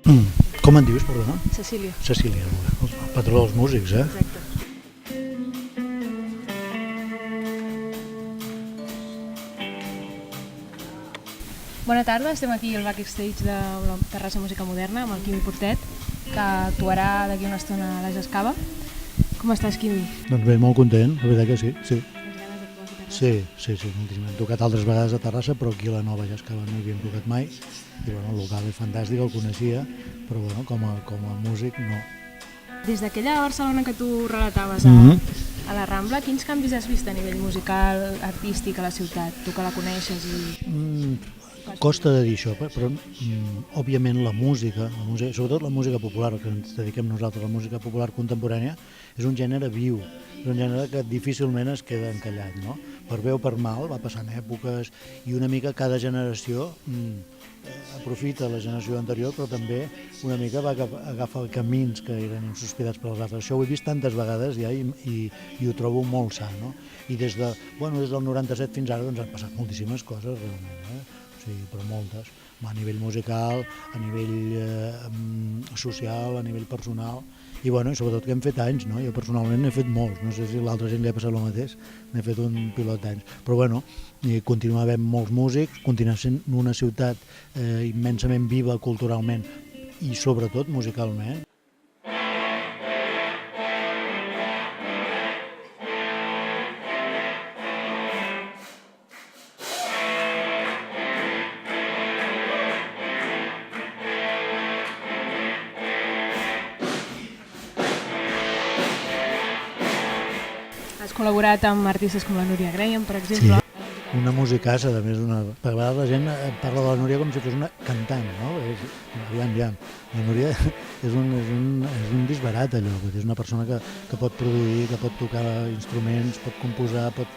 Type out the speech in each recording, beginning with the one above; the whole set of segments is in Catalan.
Com en dius, perdona? Cecília. Cecília, el patró dels músics, eh? Exacte. Bona tarda, estem aquí al backstage de la Terrassa Música Moderna amb el Quimi Portet, que actuarà d'aquí una estona a l'Eix Escava. Com estàs, Quimi? Doncs bé, molt content, la veritat que sí. Tens ganes d'actuar aquí a Terrassa? Sí, moltíssim. Hem tocat altres vegades a Terrassa, però aquí a la Nova ja Escava no hi havíem tocat mai. I bueno, el local és fantàstic, el coneixia, però bueno, com a músic no. Des d'aquella Barcelona que tu relataves a la Rambla, quins canvis has vist a nivell musical, artístic a la ciutat? Tu que la coneixes i... Costa de dir això, però òbviament la música, sobretot la música popular, que ens dediquem nosaltres, la música popular contemporània, és un gènere viu, és un gènere que difícilment es queda encallat, no? Per bé o per mal, va passant èpoques i una mica cada generació aprofita la generació anterior, però també una mica va agafar camins que eren insospitats per als altres. Això ho he vist tantes vegades ja i ho trobo molt sa, no? I des del 97 fins ara doncs, han passat moltíssimes coses realment, Sí, però moltes, a nivell musical, a nivell social, a nivell personal, i bueno, sobretot que hem fet anys, no? Jo personalment n'he fet molts, no sé si a l'altra gent li ha passat el mateix, n'he fet un pilot d'anys, però bueno, continua havent molts músics, continua sent una ciutat immensament viva culturalment i sobretot musicalment. Has col·laborat amb artistes com la Núria Graham, per exemple. Sí, una musicassa, a més, per vegades la gent parla de la Núria com si fos una cantant, no? Aviam. La Núria és un disbarat, allò, és una persona que pot produir, que pot tocar instruments, pot composar, pot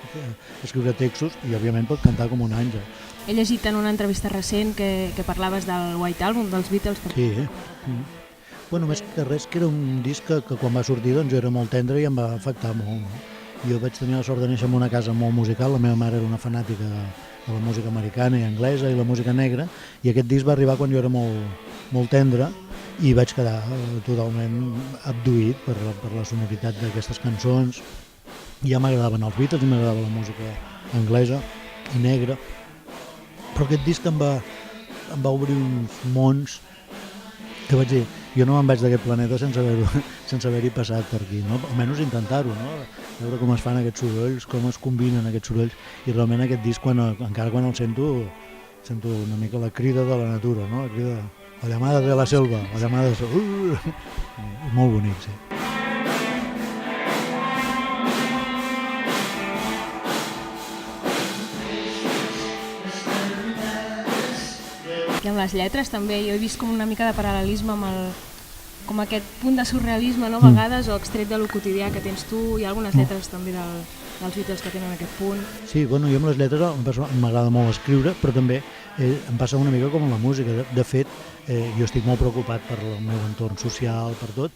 escriure textos i, òbviament, pot cantar com un àngel. He llegit en una entrevista recent que parlaves del White Album, dels Beatles. Sí, Bueno, més que res, que era un disc que quan va sortir doncs, jo era molt tendre i em va afectar molt, no? Jo vaig tenir la sort de néixer en una casa molt musical, la meva mare era una fanàtica de la música americana i anglesa i la música negra, i aquest disc va arribar quan jo era molt tendre i vaig quedar totalment abduït per la sonoritat d'aquestes cançons. Ja m'agradaven els Beatles i m'agradava la música anglesa i negra, però aquest disc em va obrir uns mons que vaig dir, jo no me'n vaig d'aquest planeta sense haver-hi passat per aquí, no? Almenys intentar-ho, no? Veure com es fan aquests sorolls, com es combinen aquests sorolls, i realment aquest disc, encara quan el sento una mica la crida de la natura, no? La crida, la llamada de la selva, la llamada de... Molt bonic, sí. I amb les lletres també, jo he vist com una mica de paral·lelisme amb com aquest punt de surrealisme, no, a vegades, o extret de lo quotidià que tens tu. Hi ha algunes lletres també dels Beatles que tenen aquest punt. Sí, bueno, jo amb les lletres m'agrada molt escriure, però també em passa una mica com amb la música. De fet, jo estic molt preocupat per el meu entorn social, per tot,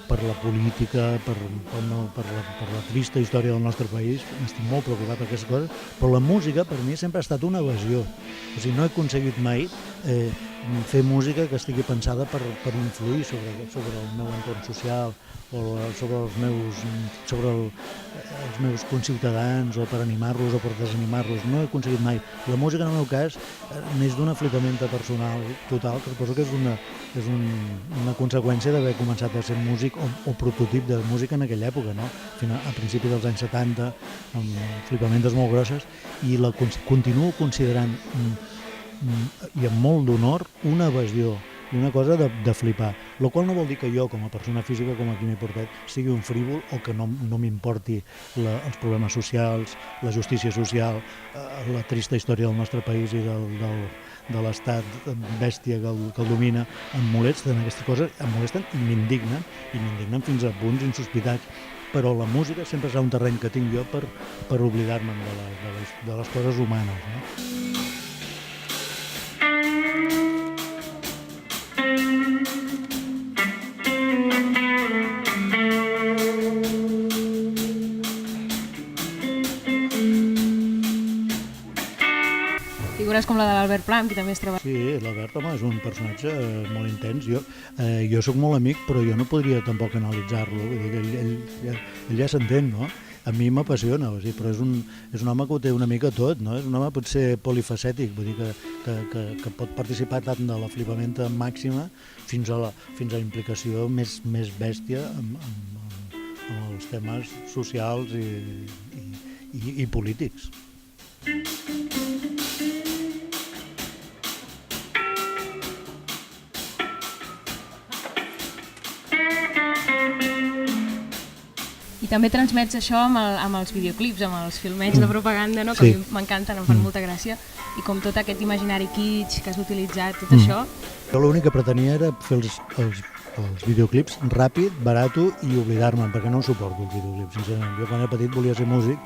per la política, per la trista història del nostre país. Estic molt preocupat per aquestes coses, però la música per mi sempre ha estat una evasió. O sigui, no he aconseguit mai fer música que estigui pensada per influir sobre el meu entorn social o sobre els meus conciutadans, o per animar-los o per desanimar-los. No he aconseguit mai. La música, en el meu cas, neix d'un aflitament personal total, que suposo que és una conseqüència d'haver començat a ser músic o prototip de música en aquella època, no? A principis dels anys 70, amb flipamentes molt grosses, i la continuo considerant i amb molt d'honor una evasió i una cosa de flipar, el qual no vol dir que jo com a persona física, com a Quimi Portet, sigui un frívol o que no m'importi els problemes socials, la justícia social, la trista història del nostre país i de l'estat bèstia que el domina. Em molesten aquestes coses, em molesten i m'indignen fins a punts insospitats, però la música sempre serà un terreny que tinc jo per oblidar-me'n de les coses humanes, no? com la de l'Albert Plam, que també es troba. Sí, l'Albert, home, és un personatge molt intens. Jo sóc molt amic, però jo no podria tampoc analitzar-lo. Vull dir que ell ja s'entén, no? A mi m'apassiona, però és un home que ho té una mica tot, no? És un home potser polifacètic, vull dir que pot participar tant de la flipamenta màxima fins a la implicació més bèstia amb els temes socials i polítics. I també transmets això amb els videoclips, amb els filmets de propaganda, no? Que a mi m'encanten, em fan molta gràcia, i com tot aquest imaginari kitsch que has utilitzat, tot això. Jo l'únic que pretenia era fer els videoclips ràpid, barato i oblidar-me'n, perquè no suporto els videoclips, sincerament. Jo quan era petit volia ser músic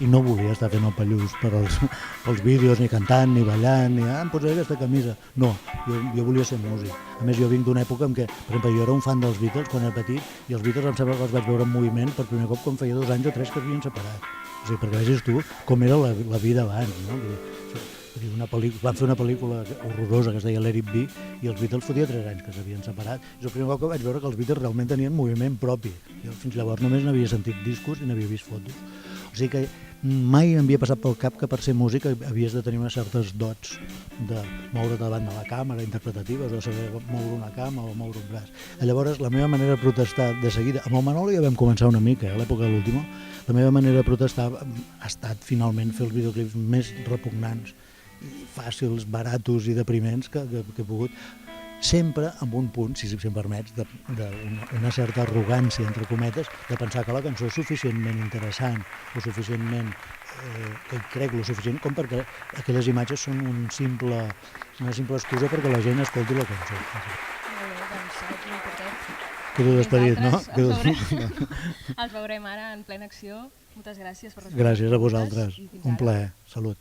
i no volia estar fent el pallús per als vídeos, ni cantant, ni ballant, ni em posaré aquesta camisa. No, jo volia ser músic. A més, jo vinc d'una època en què, per exemple, jo era un fan dels Beatles quan era petit i els Beatles em sembla que els vaig veure en moviment per primer cop quan feia 2 anys o 3 que s'havien separat. O sigui, perquè vegis tu com era la vida abans, no? Van fer una pel·lícula horrorosa que es deia Let It Be i els Beatles fotia 3 anys que s'havien separat. És el primer cop que vaig veure que els Beatles realment tenien moviment propi. Jo fins llavors només n'havia sentit discos i n'havia vist fotos. O sigui que mai m'havia passat pel cap que per ser músic havies de tenir unes certes dots de moure't davant de la càmera, interpretatives, o saber moure una cama o moure un braç. Llavors, la meva manera de protestar de seguida, amb el Manolo ja vam començar una mica, a l'època de l'última, la meva manera de protestar ha estat finalment fer els videoclips més repugnants, fàcils, baratos i depriments que he pogut, sempre amb un punt, si em permets, d'una certa arrogància, entre cometes, de pensar que la cançó és suficientment interessant o suficientment, que crec lo suficient com perquè aquelles imatges són una simple excusa perquè la gent escolti la cançó. Molt bé, doncs Quedo despedit, no? Els veurem ara en plena acció. Moltes gràcies per respondre. Gràcies a vosaltres. Un plaer. Salut.